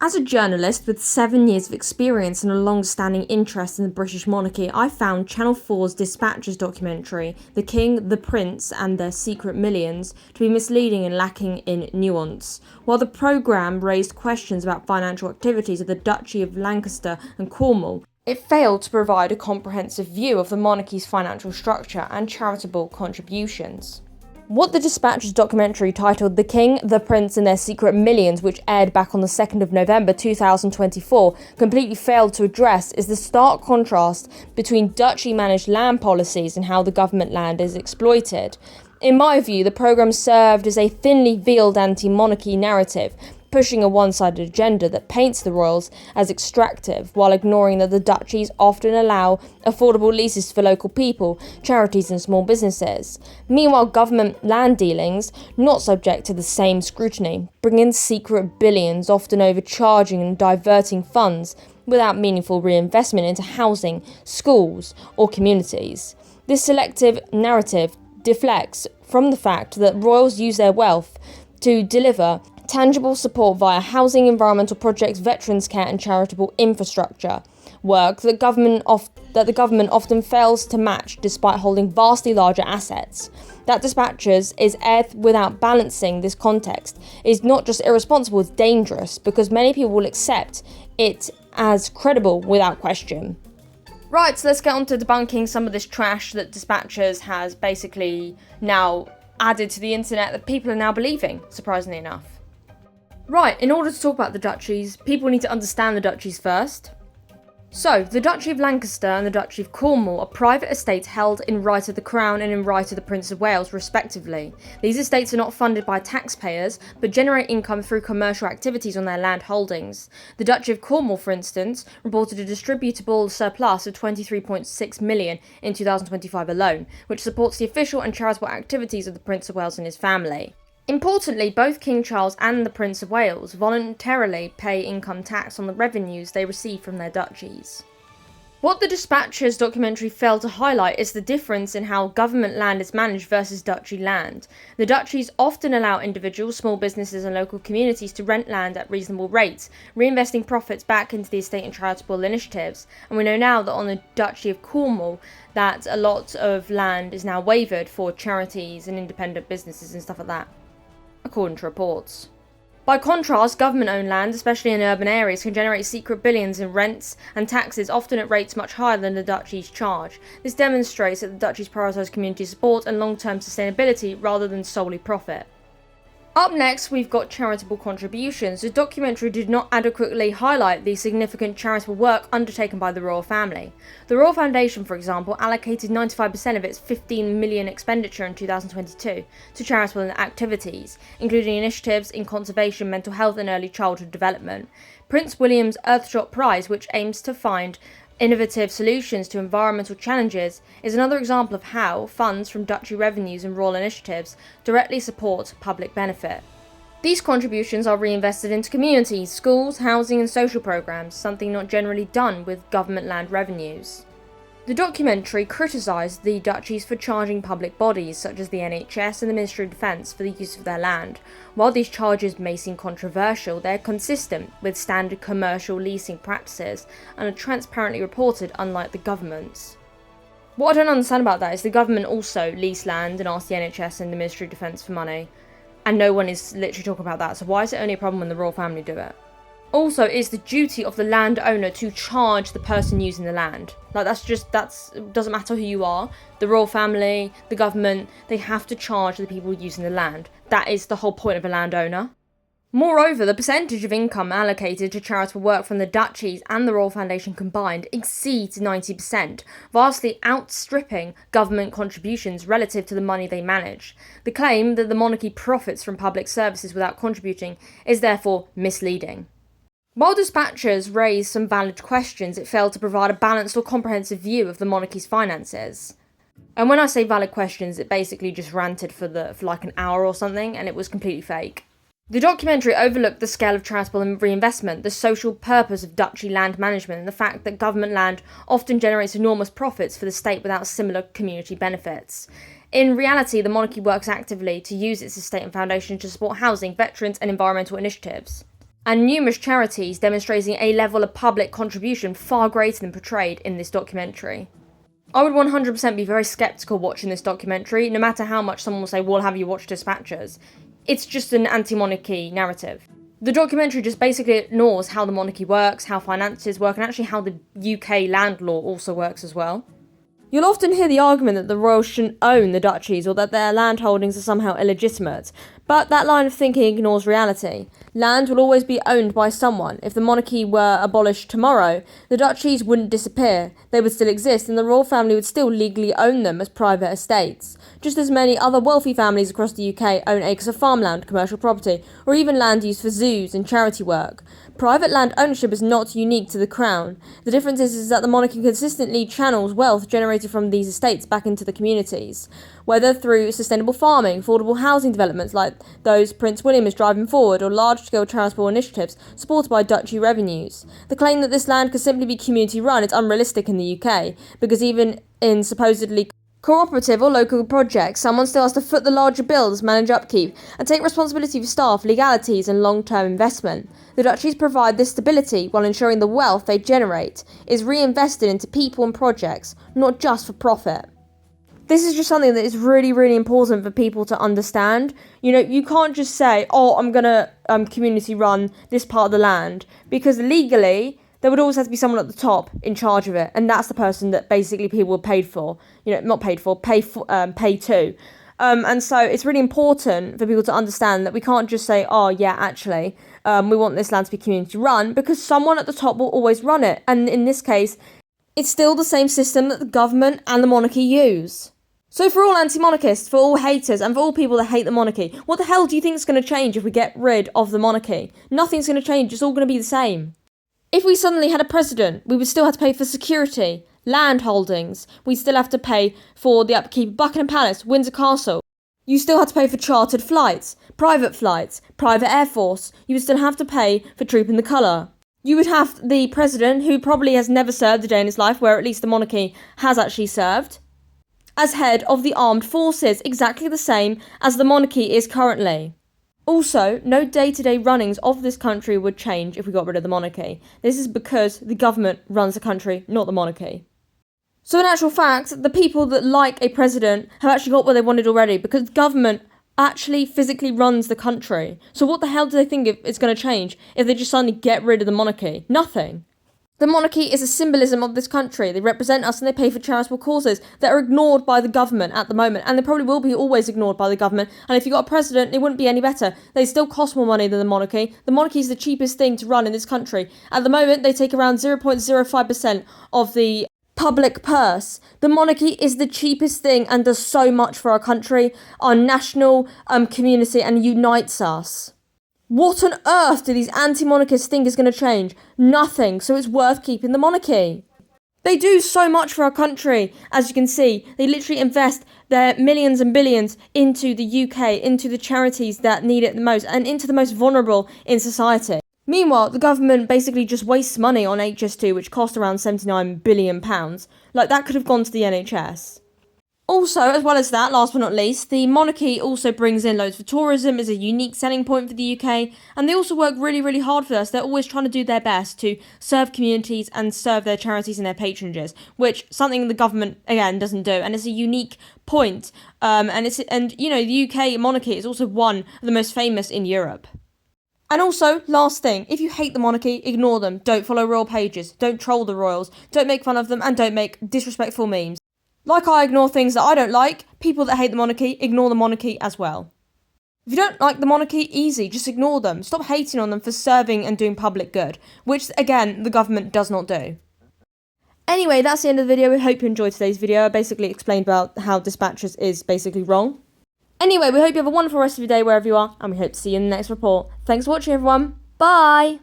As a journalist with 7 years of experience and a long-standing interest in the British monarchy, I found Channel 4's Dispatches documentary, The King, the Prince and Their Secret Millions, to be misleading and lacking in nuance. While the programme raised questions about financial activities of the Duchy of Lancaster and Cornwall, it failed to provide a comprehensive view of the monarchy's financial structure and charitable contributions. What the Dispatches documentary titled The King, the Prince and Their Secret Millions, which aired back on the 2nd of November 2024, completely failed to address is the stark contrast between duchy-managed land policies and how the government land is exploited. In my view, the programme served as a thinly veiled anti-monarchy narrative, pushing a one-sided agenda that paints the royals as extractive, while ignoring that the duchies often allow affordable leases for local people, charities and small businesses. Meanwhile, government land dealings, not subject to the same scrutiny, bring in secret billions, often overcharging and diverting funds without meaningful reinvestment into housing, schools or communities. This selective narrative deflects from the fact that royals use their wealth to deliver tangible support via housing, environmental projects, veterans care and charitable infrastructure work that the government often fails to match despite holding vastly larger assets. That Dispatches is aired without balancing this context is not just irresponsible, it's dangerous, because many people will accept it as credible without question. Right, so let's get on to debunking some of this trash that Dispatches has basically now added to the internet that people are now believing, surprisingly enough. Right, in order to talk about the duchies, people need to understand the duchies first. So, the Duchy of Lancaster and the Duchy of Cornwall are private estates held in right of the Crown and in right of the Prince of Wales, respectively. These estates are not funded by taxpayers, but generate income through commercial activities on their land holdings. The Duchy of Cornwall, for instance, reported a distributable surplus of £23.6 million in 2025 alone, which supports the official and charitable activities of the Prince of Wales and his family. Importantly, both King Charles and the Prince of Wales voluntarily pay income tax on the revenues they receive from their duchies. What the Dispatches documentary failed to highlight is the difference in how government land is managed versus duchy land. The duchies often allow individuals, small businesses and local communities to rent land at reasonable rates, reinvesting profits back into the estate and charitable initiatives. And we know now that on the Duchy of Cornwall that a lot of land is now waived for charities and independent businesses and stuff like that, according to reports. By contrast, government-owned land, especially in urban areas, can generate secret billions in rents and taxes, often at rates much higher than the duchies charge. This demonstrates that the duchies prioritise community support and long-term sustainability rather than solely profit. Up next, we've got charitable contributions. The documentary did not adequately highlight the significant charitable work undertaken by the royal family. The Royal Foundation, for example, allocated 95% of its $15 million expenditure in 2022 to charitable activities, including initiatives in conservation, mental health and early childhood development. Prince William's Earthshot Prize, which aims to find innovative solutions to environmental challenges, is another example of how funds from duchy revenues and royal initiatives directly support public benefit. These contributions are reinvested into communities, schools, housing and social programmes, something not generally done with government land revenues. The documentary criticised the duchies for charging public bodies such as the NHS and the Ministry of Defence for the use of their land. While these charges may seem controversial, they are consistent with standard commercial leasing practices and are transparently reported, unlike the government's. What I don't understand about that is the government also lease land and ask the NHS and the Ministry of Defence for money, and no one is literally talking about that, so why is it only a problem when the royal family do it? Also, it's the duty of the landowner to charge the person using the land. Like, doesn't matter who you are. The royal family, the government, they have to charge the people using the land. That is the whole point of a landowner. Moreover, the percentage of income allocated to charitable work from the duchies and the Royal Foundation combined exceeds 90%, vastly outstripping government contributions relative to the money they manage. The claim that the monarchy profits from public services without contributing is therefore misleading. While Dispatches raised some valid questions, it failed to provide a balanced or comprehensive view of the monarchy's finances. And when I say valid questions, it basically just ranted for like an hour or something, and it was completely fake. The documentary overlooked the scale of charitable reinvestment, the social purpose of duchy land management, and the fact that government land often generates enormous profits for the state without similar community benefits. In reality, the monarchy works actively to use its estate and foundation to support housing, veterans, and environmental initiatives. and numerous charities demonstrating a level of public contribution far greater than portrayed in this documentary. I would 100% be very sceptical watching this documentary, no matter how much someone will say, well, have you watched Dispatches? It's just an anti-monarchy narrative. The documentary just basically ignores how the monarchy works, how finances work, and actually how the UK land law also works as well. You'll often hear the argument that the royals shouldn't own the duchies or that their land holdings are somehow illegitimate, but that line of thinking ignores reality. Land will always be owned by someone. If the monarchy were abolished tomorrow, the duchies wouldn't disappear. They would still exist and the royal family would still legally own them as private estates. Just as many other wealthy families across the UK own acres of farmland, commercial property, or even land used for zoos and charity work. Private land ownership is not unique to the Crown. The difference is that the monarchy consistently channels wealth generated from these estates back into the communities, whether through sustainable farming, affordable housing developments like those Prince William is driving forward, or large-scale transport initiatives supported by duchy revenues. The claim that this land could simply be community-run is unrealistic in the UK, because even in supposedly cooperative or local projects, someone still has to foot the larger bills, manage upkeep, and take responsibility for staff, legalities, and long-term investment. The duchies provide this stability while ensuring the wealth they generate is reinvested into people and projects, not just for profit. This is just something that is really, really important for people to understand. You know, you can't just say, oh, I'm going to community run this part of the land, because legally there would always have to be someone at the top in charge of it, and that's the person that basically people were paid for. You know, not paid for, pay to. And so it's really important for people to understand that we can't just say, oh yeah, actually, we want this land to be community run, because someone at the top will always run it. And in this case, it's still the same system that the government and the monarchy use. So for all anti-monarchists, for all haters, and for all people that hate the monarchy, what the hell do you think is going to change if we get rid of the monarchy? Nothing's going to change, it's all going to be the same. If we suddenly had a president, we would still have to pay for security, land holdings. We'd still have to pay for the upkeep of Buckingham Palace, Windsor Castle. You still had to pay for chartered flights, private air force. You would still have to pay for trooping the colour. You would have the president, who probably has never served a day in his life, where at least the monarchy has actually served, as head of the armed forces, exactly the same as the monarchy is currently. Also, no day-to-day runnings of this country would change if we got rid of the monarchy. This is because the government runs the country, not the monarchy. So in actual fact, the people that like a president have actually got what they wanted already, because the government actually physically runs the country. So what the hell do they think it's going to change if they just suddenly get rid of the monarchy? Nothing. The monarchy is a symbolism of this country. They represent us and they pay for charitable causes that are ignored by the government at the moment, and they probably will be always ignored by the government. And if you got a president, it wouldn't be any better. They still cost more money than the monarchy. The monarchy is the cheapest thing to run in this country. At the moment, they take around 0.05% of the public purse. The monarchy is the cheapest thing and does so much for our country, our national community, and unites us. What on earth do these anti-monarchists think is going to change? Nothing, so it's worth keeping the monarchy. They do so much for our country. As you can see, they literally invest their millions and billions into the UK, into the charities that need it the most, and into the most vulnerable in society. Meanwhile, the government basically just wastes money on HS2, which cost around £79 billion. Like, that could have gone to the NHS. Also, as well as that, last but not least, the monarchy also brings in loads for tourism, is a unique selling point for the UK, and they also work really, really hard for us. They're always trying to do their best to serve communities and serve their charities and their patronages, which something the government, again, doesn't do, and it's a unique point. And you know, the UK monarchy is also one of the most famous in Europe. And also, last thing, if you hate the monarchy, ignore them. Don't follow royal pages, don't troll the royals, don't make fun of them, and don't make disrespectful memes. Like I ignore things that I don't like, people that hate the monarchy ignore the monarchy as well. If you don't like the monarchy, easy, just ignore them. Stop hating on them for serving and doing public good, which, again, the government does not do. Anyway, that's the end of the video. We hope you enjoyed today's video. I basically explained about how Dispatches is basically wrong. Anyway, we hope you have a wonderful rest of your day wherever you are, and we hope to see you in the next report. Thanks for watching, everyone. Bye!